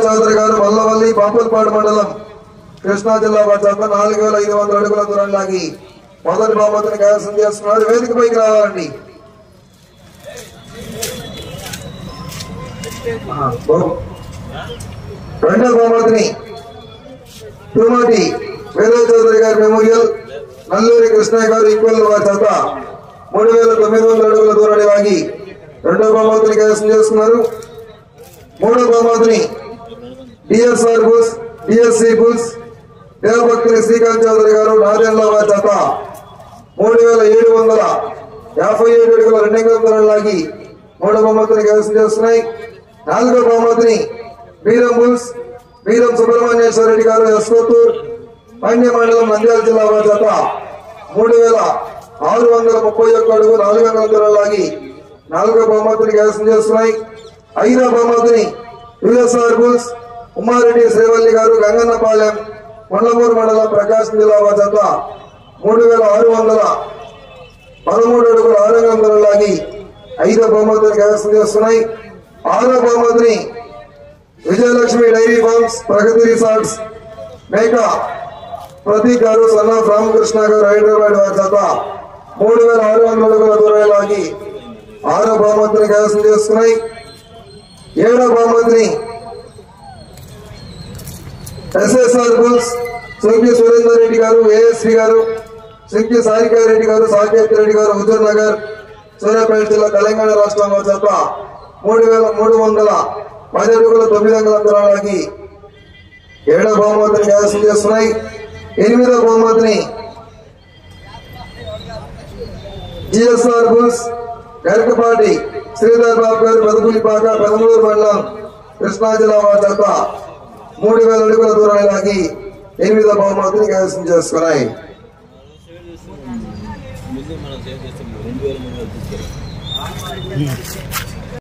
చౌదరి గారు మల్లవల్లి పాపులపాడు మండలం కృష్ణా జిల్లా వారి 4500 అడుగుల దూరం లాగి మొదటి బహుమతిని కైవసం చేస్తున్నారు. వేదికపైకి రావాలండి. రెండో బహుమతిని తిరుమతి వేదవ చౌదరి గారి మెమోరియల్ నల్లూరి కృష్ణయ్య గారు ఈక్వల్ వారి 3900 అడుగుల దూరాన్ని వాగి రెండో బహుమతిని కైవసం చేస్తున్నారు. మూడో బహుమతిని DSR bulls DSC bulls దేవభక్తుని Srikanth Chowdary గారు నాదేళ్ల వారి 3757 అడుగుల 2 దూరం లాగి మూడో బహుమతిని కైవసం చేస్తున్నాయి. నాలుగో బహుమతిని వీరం బుల్స్ వీరం సుబ్రహ్మణ్యేశ్వర రెడ్డి గారు ఎస్కొత్తూర్ పాండ్య మండలం నంద్యాల జిల్లా వారి 3631 అడుగు 400 దూరం లాగి నాలుగో బహుమతిని కైవసం చేస్తున్నాయి. ఐదో బహుమతిని యుఎస్ఆర్ బుల్స్ ఉమ్మారెడ్డి శ్రీవల్లి గారు గంగన్నపాలెం కొండమూరు మండలం ప్రకాశం జిల్లా వారి 3613 అడుగులు 600 దూరం లాగి ఐదో బహుమతిని కైవసం చేస్తున్నాయి. ఆరో బహుమతిని విజయలక్ష్మి డైరీ ఫార్మ్స్ ప్రగతి రిసార్ట్స్ మేక ప్రతీక్ గారు సన్నా రామకృష్ణ గారు హైదరాబాద్ వారి 3600 అడుగుల దూరం లాగి ఆరో బహుమతిని కైవసం చేస్తున్నాయి. ఏడో బహుమతిని ఎస్ఎస్ఆర్ బుల్స్ సుంకి సురేందర్ రెడ్డి గారు ఏఎస్వి గారు సుంకి సారికా రెడ్డి గారు సాకేత్ రెడ్డి గారు హుజూర్ నగర్ సూర్యాపేట జిల్లా తెలంగాణ రాష్ట్రం వారి 3310 అడుగుల 900 దూరం లాగి ఏడో బహుమతిని కైవసం చేస్తున్నాయి. ఎనిమిదో బహుమతిని జిఎస్ఆర్ బుల్స్ గరికపాటి శ్రీధర్ బాబు గారు పెదపులిపాక పెదమూరు మండలం కృష్ణా జిల్లా వారి 3000 అడుగుల దూరం లాగి ఎనిమిదో బహుమతిని కైవసం చేసుకున్నాయి.